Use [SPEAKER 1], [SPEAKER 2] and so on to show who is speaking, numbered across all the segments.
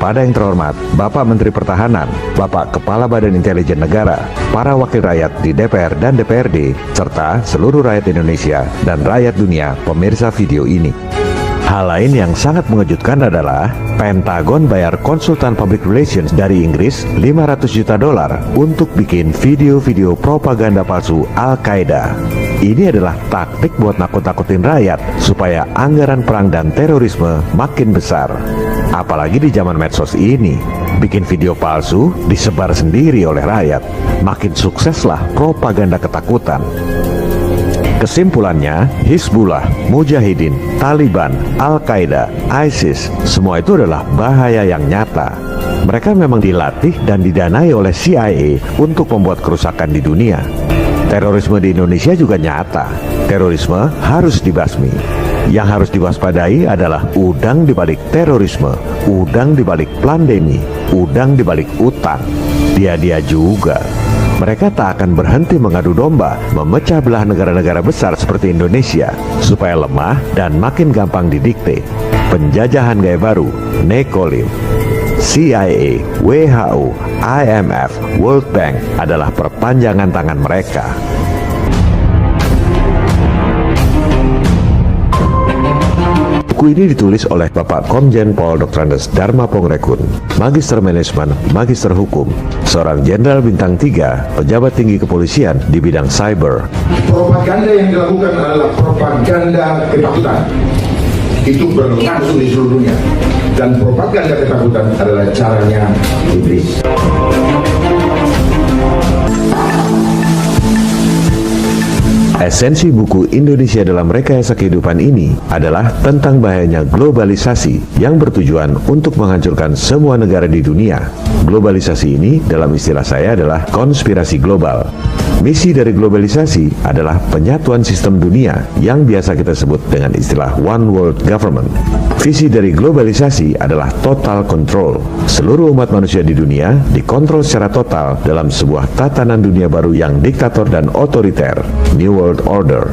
[SPEAKER 1] kepada yang terhormat Bapak Menteri Pertahanan, Bapak Kepala Badan Intelijen Negara, para wakil rakyat di DPR dan DPRD, serta seluruh rakyat Indonesia dan rakyat dunia pemirsa video ini. Hal lain yang sangat mengejutkan adalah Pentagon bayar konsultan public relations dari Inggris $500 juta untuk bikin video-video propaganda palsu Al-Qaeda. Ini adalah taktik buat nakut-nakutin rakyat supaya anggaran perang dan terorisme makin besar. Apalagi di zaman medsos ini, bikin video palsu disebar sendiri oleh rakyat. Makin sukseslah propaganda ketakutan. Kesimpulannya, Hizbullah, Mujahidin, Taliban, Al-Qaeda, ISIS, semua itu adalah bahaya yang nyata. Mereka memang dilatih dan didanai oleh CIA untuk membuat kerusakan di dunia. Terorisme di Indonesia juga nyata. Terorisme harus dibasmi. Yang harus diwaspadai adalah udang dibalik terorisme, udang dibalik pandemi, udang dibalik utang. Dia juga. Mereka tak akan berhenti mengadu domba, memecah belah negara-negara besar seperti Indonesia, supaya lemah dan makin gampang didikte. Penjajahan gaya baru, nekolim. CIA, WHO, IMF, World Bank adalah perpanjangan tangan mereka. Buku ini ditulis oleh Bapak Komjen Pol Dr. Andes Dharma Pongrekun, Magister Manajemen, Magister Hukum, seorang Jenderal Bintang 3, pejabat tinggi kepolisian di bidang cyber.
[SPEAKER 2] Propaganda yang dilakukan adalah propaganda ketakutan. Itu berlangsung di seluruh dunia. Dan propaganda ketakutan adalah caranya iblis.
[SPEAKER 1] Esensi buku Indonesia dalam Rekayasa Kehidupan ini adalah tentang bahayanya globalisasi yang bertujuan untuk menghancurkan semua negara di dunia. Globalisasi ini dalam istilah saya adalah konspirasi global. Misi dari globalisasi adalah penyatuan sistem dunia yang biasa kita sebut dengan istilah One World Government. Visi dari globalisasi adalah total control. Seluruh umat manusia di dunia dikontrol secara total dalam sebuah tatanan dunia baru yang diktator dan otoriter, New World Order.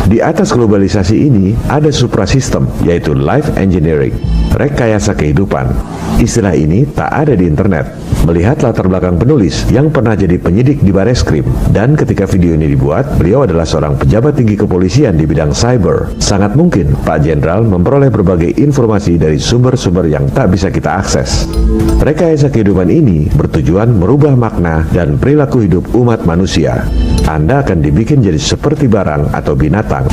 [SPEAKER 1] Di atas globalisasi ini ada suprasistem, yaitu life engineering, rekayasa kehidupan. Istilah ini tak ada di internet. Melihat latar belakang penulis yang pernah jadi penyidik di Bareskrim, dan ketika video ini dibuat, beliau adalah seorang pejabat tinggi kepolisian di bidang cyber. Sangat mungkin Pak Jenderal memperoleh berbagai informasi dari sumber-sumber yang tak bisa kita akses. Rekayasa kehidupan ini bertujuan merubah makna dan perilaku hidup umat manusia. Anda akan dibikin jadi seperti barang atau binatang.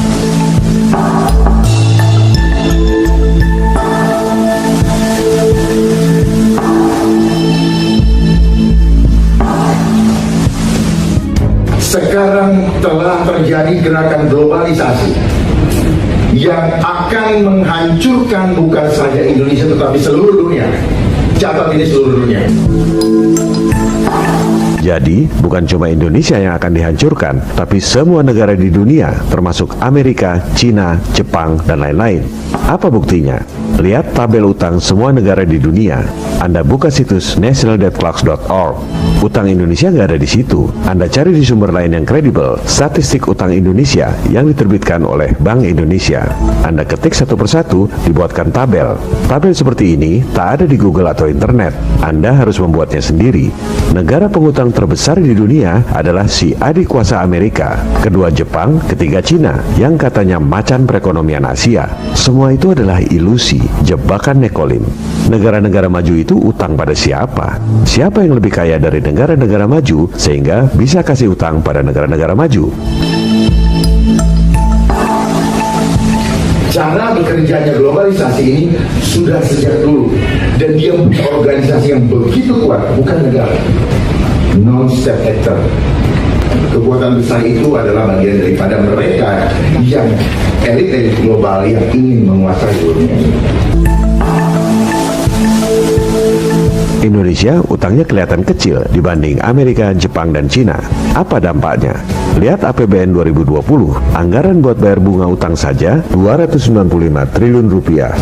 [SPEAKER 2] Sekarang telah terjadi gerakan globalisasi yang akan menghancurkan bukan saja Indonesia tetapi seluruh dunia. Catat ini seluruh dunia.
[SPEAKER 1] Jadi, bukan cuma Indonesia yang akan dihancurkan, tapi semua negara di dunia, termasuk Amerika, Cina, Jepang, dan lain-lain. Apa buktinya? Lihat tabel utang semua negara di dunia. Anda buka situs nationaldebtclocks.org. Utang Indonesia nggak ada di situ. Anda cari di sumber lain yang kredibel, statistik utang Indonesia yang diterbitkan oleh Bank Indonesia. Anda ketik satu persatu, dibuatkan tabel. Tabel seperti ini tak ada di Google atau internet. Anda harus membuatnya sendiri. Negara pengutang terbesar di dunia adalah si adik kuasa Amerika, kedua Jepang, ketiga Cina, yang katanya macan perekonomian Asia. Semua itu adalah ilusi, jebakan nekolim. Negara-negara maju itu utang pada siapa? Siapa yang lebih kaya dari negara-negara maju sehingga bisa kasih utang pada negara-negara maju?
[SPEAKER 2] Cara bekerjanya globalisasi ini sudah sejak dulu, dan dia punya organisasi yang begitu kuat, bukan negara, non-state actor. Kekuatan besar itu adalah bagian daripada mereka yang elit-elit global yang ingin menguasai dunia ini.
[SPEAKER 1] Indonesia utangnya kelihatan kecil dibanding Amerika, Jepang, dan Cina. Apa dampaknya? Lihat APBN 2020, anggaran buat bayar bunga utang saja 295 triliun rupiah.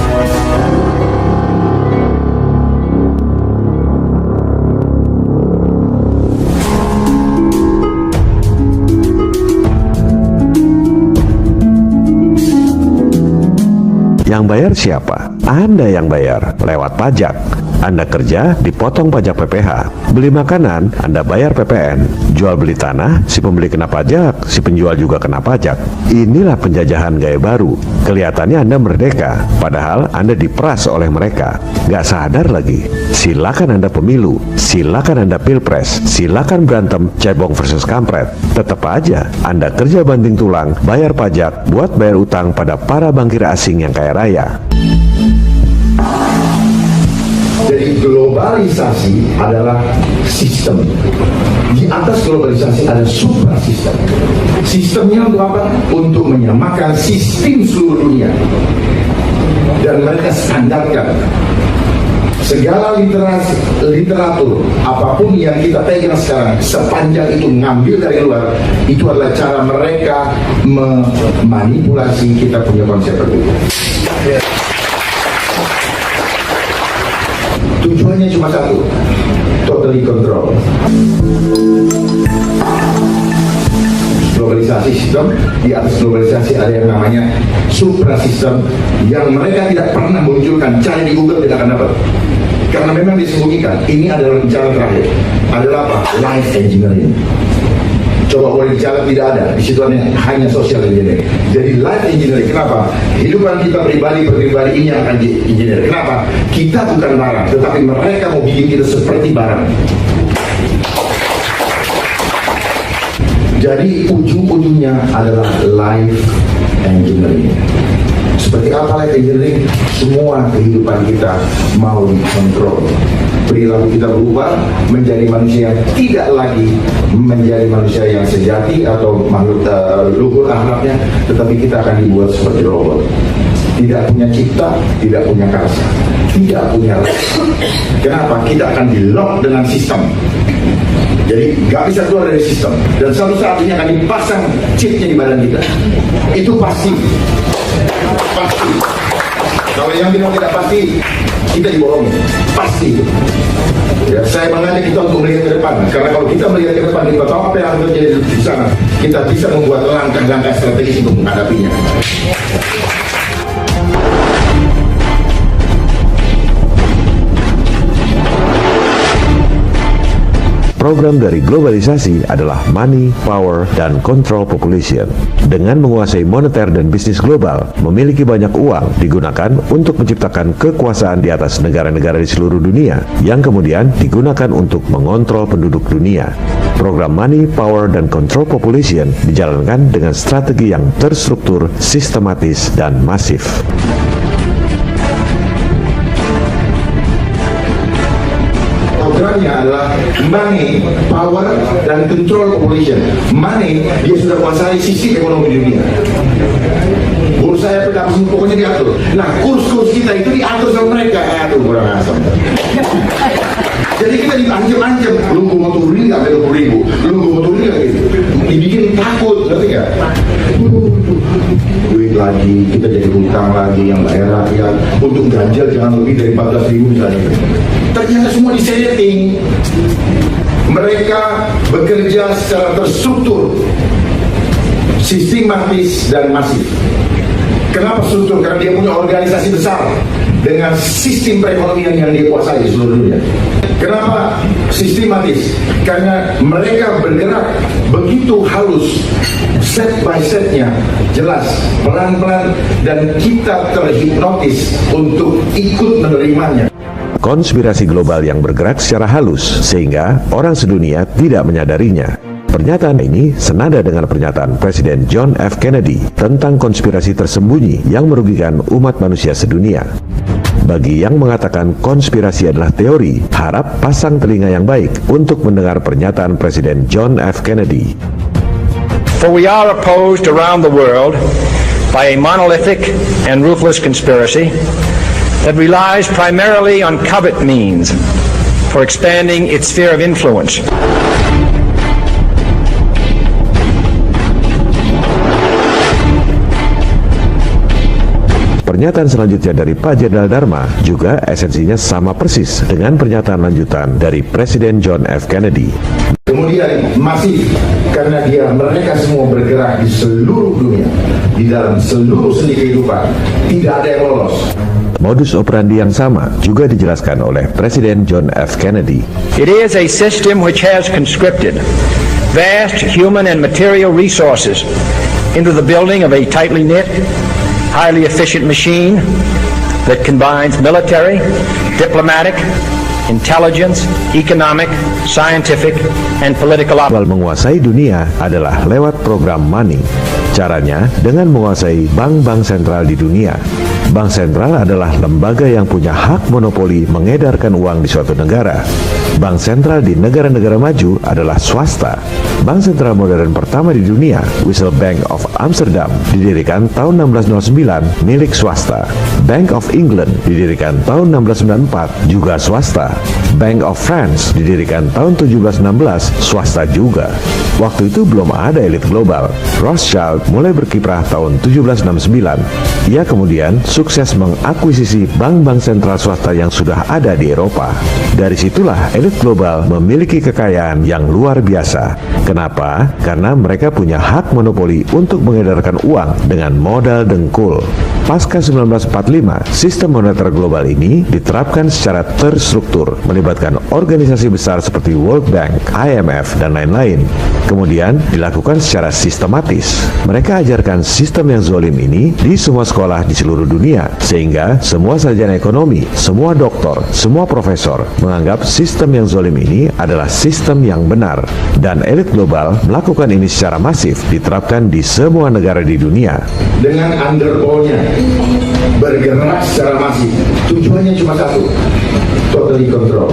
[SPEAKER 1] Yang bayar siapa? Anda yang bayar lewat pajak. Anda kerja, dipotong pajak PPh. Beli makanan, Anda bayar PPN. Jual beli tanah, si pembeli kena pajak, si penjual juga kena pajak. Inilah penjajahan gaya baru. Kelihatannya Anda merdeka, padahal Anda diperas oleh mereka. Gak sadar lagi. Silakan Anda pemilu, silakan Anda pilpres, silakan berantem cebong versus kampret. Tetap aja Anda kerja banting tulang, bayar pajak, buat bayar utang pada para bankir asing yang kaya raya.
[SPEAKER 2] Jadi globalisasi adalah sistem. Di atas globalisasi ada suprasistem. Sistemnya untuk apa? Untuk menyamakan sistem seluruh dunia. Dan mereka standarkan segala literatur, apapun yang kita pegang sekarang, sepanjang itu ngambil dari luar, itu adalah cara mereka memanipulasi kita punya konsep berbeda. Tujuannya cuma satu, totally control. Globalisasi sistem, di atas globalisasi ada yang namanya suprasistem yang mereka tidak pernah munculkan, cari di Google tidak akan dapat. Karena memang disembunyikan, ini adalah rencana terakhir. Adalah apa? Life engineering. Coba boleh dicatat, tidak ada. Di situ hanya social engineering. Jadi life engineering, kenapa? Kehidupan kita pribadi ini yang akan engineer. Kenapa? Kita bukan barang, tetapi mereka mau bikin kita seperti barang. Jadi ujung-ujungnya adalah life engineering. Seperti apa life engineering? Semua kehidupan kita mau dikontrol. Perilaku kita berubah menjadi manusia yang tidak lagi menjadi manusia yang sejati atau makhluk luhur akhlaknya, tetapi kita akan dibuat seperti robot. Tidak punya cipta, tidak punya karsa, tidak punya rasa. Kenapa? Kita akan di-lock dengan sistem. Jadi gak bisa keluar dari sistem. Dan suatu saat ini akan dipasang chipnya di badan kita. Itu pasti. Pasti. Kalau yang bilang tidak pasti, kita dibohongi. Pasti. Ya, saya mengajak kita untuk melihat ke depan. Karena kalau kita melihat ke depan, kita tahu apa yang akan terjadi di sana. Kita bisa membuat langkah-langkah strategis untuk menghadapinya.
[SPEAKER 1] Program dari globalisasi adalah money, power, dan control population. Dengan menguasai moneter dan bisnis global, memiliki banyak uang digunakan untuk menciptakan kekuasaan di atas negara-negara di seluruh dunia, yang kemudian digunakan untuk mengontrol penduduk dunia. Program money, power, dan control population dijalankan dengan strategi yang terstruktur, sistematis, dan masif.
[SPEAKER 2] Programnya adalah money, power, dan control population. Money, dia sudah kuasai sistem ekonomi dunia. Bursa efek apa semua pokoknya diatur. Nah, kurs-kurs kita itu diatur sama mereka. Aduh, kurang asam. Jadi kita diancam-ancam, lu mau turun nggak 20.000, lu mau turun nggak gitu, dibikin takut, ngerti nggak? Duit lagi, kita jadi hutang lagi yang bayar rakyat, untuk ganjil jangan lebih dari 14.000 misalnya. Ternyata semua disetting. Mereka bekerja secara terstruktur, sistematis dan masif. Kenapa struktur? Karena dia punya organisasi besar dengan sistem perekonomian yang dia kuasai di seluruh dunia. Kenapa sistematis? Karena mereka bergerak begitu halus, set by setnya jelas, pelan-pelan, dan kita terhipnotis untuk ikut menerimanya.
[SPEAKER 1] Konspirasi global yang bergerak secara halus sehingga orang sedunia tidak menyadarinya. Pernyataan ini senada dengan pernyataan Presiden John F. Kennedy tentang konspirasi tersembunyi yang merugikan umat manusia sedunia. Bagi yang mengatakan konspirasi adalah teori, harap pasang telinga yang baik untuk mendengar pernyataan Presiden John F. Kennedy.
[SPEAKER 3] For we are opposed around the world by a monolithic and ruthless conspiracy that relies primarily on covert means for expanding its sphere of influence.
[SPEAKER 1] Pernyataan selanjutnya dari Pak Jenderal Dharma juga esensinya sama persis dengan pernyataan lanjutan dari Presiden John F. Kennedy.
[SPEAKER 2] Kemudian masif karena mereka semua bergerak di seluruh dunia, di dalam seluruh seni kehidupan, tidak ada yang lolos.
[SPEAKER 1] Modus operandi yang sama juga dijelaskan oleh Presiden John F. Kennedy.
[SPEAKER 3] It is a system which has conscripted vast human and material resources into the building of a tightly knit, highly efficient machine that combines military, diplomatic, intelligence, economic, scientific, and political
[SPEAKER 1] Awal menguasai dunia adalah lewat program money. Caranya dengan menguasai bank-bank sentral di dunia. Bank sentral adalah lembaga yang punya hak monopoli mengedarkan uang di suatu negara. Bank sentral di negara-negara maju adalah swasta. Bank sentral modern pertama di dunia, Wissel Bank of Amsterdam, didirikan tahun 1609 milik swasta. Bank of England didirikan tahun 1694 juga swasta. Bank of France didirikan tahun 1716 swasta juga. Waktu itu belum ada elit global. Rothschild mulai berkiprah tahun 1769. Ia kemudian sukses mengakuisisi bank-bank sentral swasta yang sudah ada di Eropa. Dari situlah elit global memiliki kekayaan yang luar biasa. Kenapa? Karena mereka punya hak monopoli untuk mengedarkan uang dengan modal dengkul. Pasca 1945, sistem moneter global ini diterapkan secara terstruktur, melibatkan organisasi besar seperti World Bank, IMF, dan lain-lain. Kemudian dilakukan secara sistematis. Mereka ajarkan sistem yang zolim ini di semua sekolah di seluruh dunia, sehingga semua sarjana ekonomi, semua doktor, semua profesor menganggap sistem yang zolim ini adalah sistem yang benar. Dan elit global melakukan ini secara masif, diterapkan di semua negara di dunia.
[SPEAKER 2] Dengan underball-nya bergerak secara masif, tujuannya cuma satu, totally control.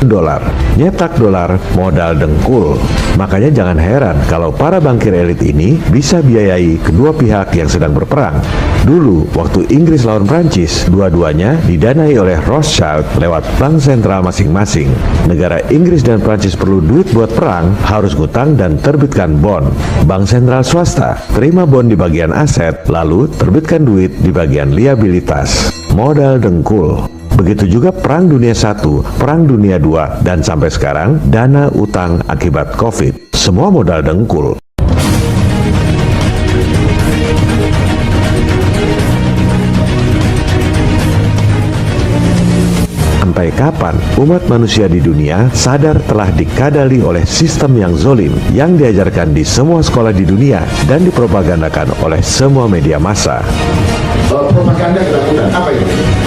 [SPEAKER 1] Dolar, nyetak dolar modal dengkul. Makanya jangan heran kalau para bankir elit ini bisa biayai kedua pihak yang sedang berperang. Dulu, waktu Inggris lawan Prancis, dua-duanya didanai oleh Rothschild lewat bank sentral masing-masing. Negara Inggris dan Prancis perlu duit buat perang, harus ngutang dan terbitkan bond. Bank sentral swasta terima bond di bagian aset, lalu terbitkan duit di bagian liabilitas. Modal dengkul. Begitu juga Perang Dunia I, Perang Dunia II, dan sampai sekarang dana utang akibat COVID. Semua modal dengkul. Sampai kapan umat manusia di dunia sadar telah dikadali oleh sistem yang zolim yang diajarkan di semua sekolah di dunia dan dipropagandakan oleh semua media massa?
[SPEAKER 2] Propaganda dilakukan, apa itu?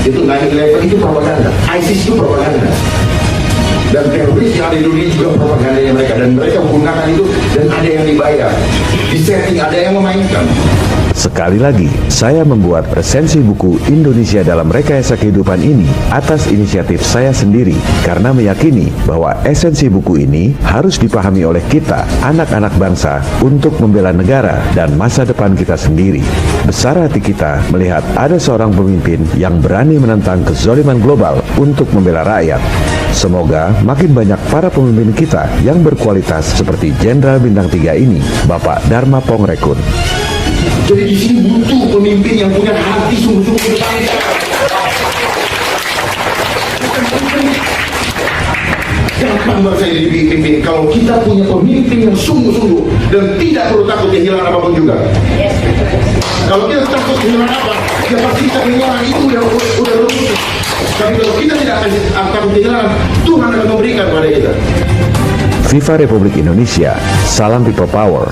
[SPEAKER 2] Itu 9/11 itu propaganda, ISIS itu propaganda, dan teroris yang ada di dunia juga propagandanya mereka, dan mereka menggunakan itu, dan ada yang dibayar, disetting, ada yang memainkan.
[SPEAKER 1] Sekali lagi, saya membuat resensi buku Indonesia dalam Rekayasa Kehidupan ini atas inisiatif saya sendiri karena meyakini bahwa esensi buku ini harus dipahami oleh kita, anak-anak bangsa, untuk membela negara dan masa depan kita sendiri. Besar hati kita melihat ada seorang pemimpin yang berani menentang kezaliman global untuk membela rakyat. Semoga makin banyak para pemimpin kita yang berkualitas seperti Jenderal Bintang 3 ini, Bapak Dharma Pongrekun.
[SPEAKER 2] Jadi di sini butuh pemimpin yang punya hati sungguh-sungguh untuk bangsa. Gampang bangsa ini dipimpin kalau kita punya pemimpin yang sungguh-sungguh dan tidak perlu takut kehilangan apapun juga. Kalau kita takut kehilangan apa, ya pasti kita kehilangan itu udah rumus. Tapi kalau kita tidak akan takut kehilangan, Tuhan akan memberikan pada kita.
[SPEAKER 1] Viva Republik Indonesia, salam people power.